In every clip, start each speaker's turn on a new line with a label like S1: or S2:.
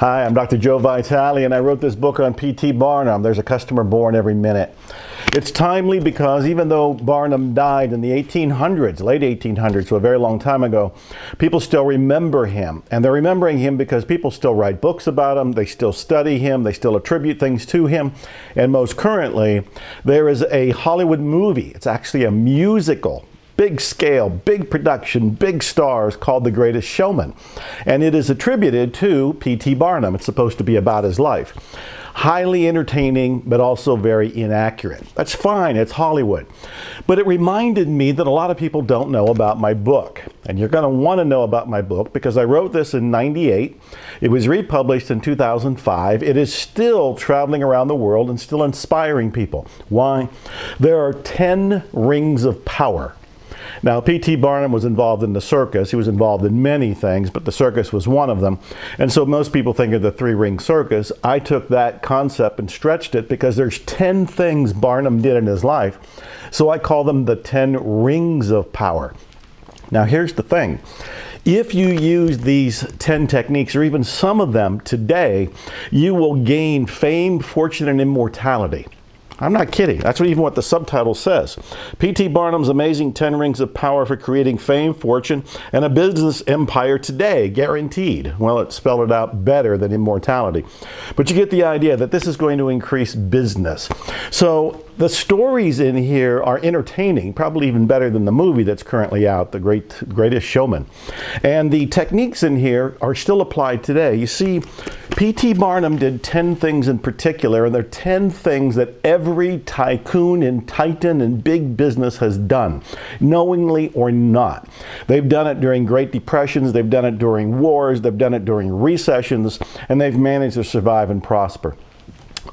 S1: Hi, I'm Dr. Joe Vitale, and I wrote this book on P.T. Barnum. There's a customer born every minute. It's timely because even though Barnum died in the 1800s, late 1800s, so a very long time ago, people still remember him. And they're remembering him because people still write books about him, they still study him, they still attribute things to him. And most currently, there is a Hollywood movie. It's actually a musical. Big scale, big production, big stars called The Greatest Showman. And it is attributed to P.T. Barnum. It's supposed to be about his life. Highly entertaining, but also very inaccurate. That's fine, it's Hollywood. But it reminded me that a lot of people don't know about my book. And you're going to want to know about my book because I wrote this in '98. It was republished in 2005. It is still traveling around the world and still inspiring people. Why? There are 10 rings of power. Now, P.T. Barnum was involved in the circus. He was involved in many things, but the circus was one of them. And so most people think of the three-ring circus. I took that concept and stretched it because there's 10 things Barnum did in his life. So I call them the 10 rings of power. Now, here's the thing. If you use these 10 techniques, or even some of them today, you will gain fame, fortune, and immortality. I'm not kidding. That's even what the subtitle says. P.T. Barnum's amazing 10 rings of power for creating fame, fortune, and a business empire today, guaranteed. Well, it spelled it out better than immortality. But you get the idea that this is going to increase business. So the stories in here are entertaining, probably even better than the movie that's currently out, The Greatest Showman. And the techniques in here are still applied today. You see, P.T. Barnum did 10 things in particular, and they're 10 things that every tycoon and titan and big business has done, knowingly or not. They've done it during Great Depressions, they've done it during wars, they've done it during recessions, and they've managed to survive and prosper.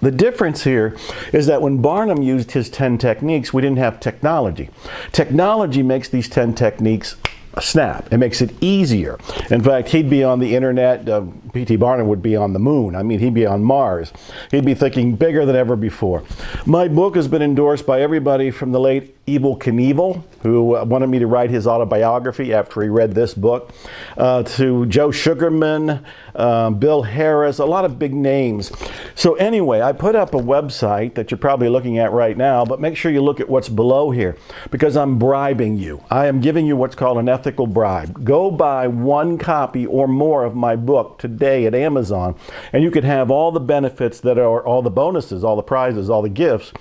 S1: The difference here is that when Barnum used his 10 techniques, we didn't have technology. Technology makes these 10 techniques snap. It makes it easier. In fact, he'd be on the internet. P.T. Barnum would be on the moon. I mean, he'd be on Mars. He'd be thinking bigger than ever before. My book has been endorsed by everybody from the late Evel Knievel, who wanted me to write his autobiography after he read this book, to Joe Sugarman, Bill Harris, a lot of big names. So anyway, I put up a website that you're probably looking at right now, but make sure you look at what's below here because I'm bribing you. I am giving you what's called an ethical bribe. Go buy one copy or more of my book today at Amazon, and you can have all the benefits that are, all the bonuses, all the prizes, all the gifts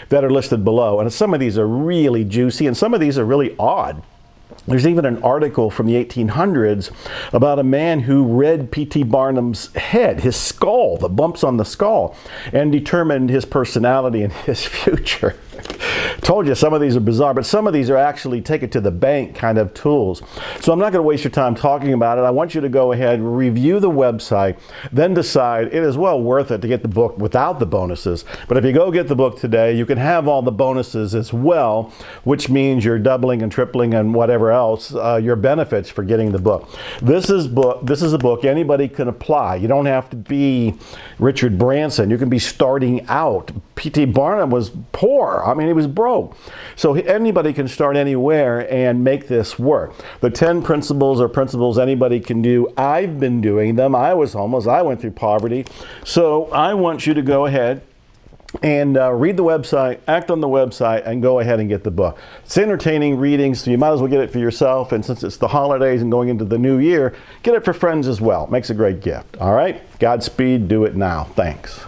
S1: that are listed below. And some of these are really juicy, and some of these are really odd. There's even an article from the 1800s about a man who read P.T. Barnum's head, his skull, the bumps on the skull, and determined his personality and his future. Told you some of these are bizarre, but some of these are actually take it to the bank kind of tools. So I'm not going to waste your time talking about it. I want you to go ahead, review the website, then decide it is well worth it to get the book without the bonuses. But if you go get the book today, you can have all the bonuses as well, which means you're doubling and tripling and whatever else your benefits for getting the book. This is a book anybody can apply. You don't have to be Richard Branson. You can be starting out. P.T. Barnum was poor. I mean, he was broke. So anybody can start anywhere and make this work. The 10 principles are principles anybody can do. I've been doing them. I was homeless. I went through poverty. So I want you to go ahead and read the website, act on the website, and go ahead and get the book. It's entertaining reading, so you might as well get it for yourself. And since it's the holidays and going into the new year, get it for friends as well. Makes a great gift. All right? Godspeed. Do it now. Thanks.